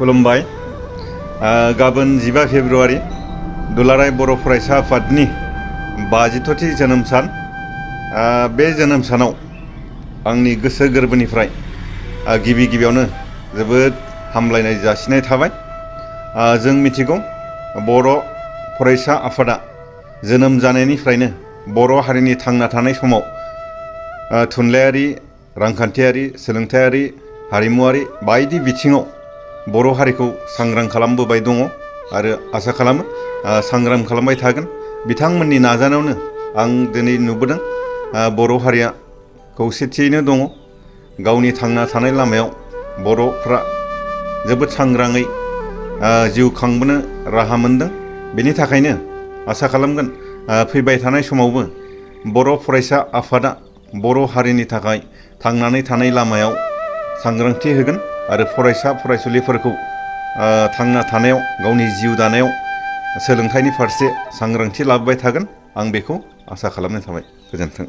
खुलुमबाय। गाबोन 15 फेब्रुआरि दुलाराय बर' फरायसा आफादनि 52थि जोनोम सान। बे जोनोम सानाव आंनि गोसो गोरबोनिफ्राय गिबि गिबियावनो जोबोद हामलायनाय जासिनाय थाबाय। जों मिथिगौ बर' फरायसा आफादा जोनोम जानायनिफ्रायनो बर' हारिनि थांना थानाय समाव थुनलाइयारि, रांखान्थियारि, सोलोंथायारि, हारिमुवारि बायदि बिथिङाव बर' हारिखौ सांग्रां खालामबोबाय दङ आरो आसा खालामो सांग्रां खालामबाय थागोन। बिथांमोननि नाजानायावनो आं दिनै नुबोदों बर' हारिया खौसेथियैनो दङ। गावनि थांना थानाय लामायाव बर'फ्रा जोबोद सांग्राङै जिउ खांबोनो राहा मोनदों। बेनि थाखायनो आसा खालामगोन फैबाय थानाय समावबो बर' फरायसा आफादा बर' हारिनि थाखाय थांनानै थानाय लामायाव सांग्रांथि होगोन आरो फरायसा फरायसुलिफोरखौ थांना थानायाव गावनि जिउ दानायाव सोलोंथाइनि फारसे सांग्रांथि लाबोबाय थागोन। आं बेखौ आसा खालामनाय थाबाय। गोजोन्थों।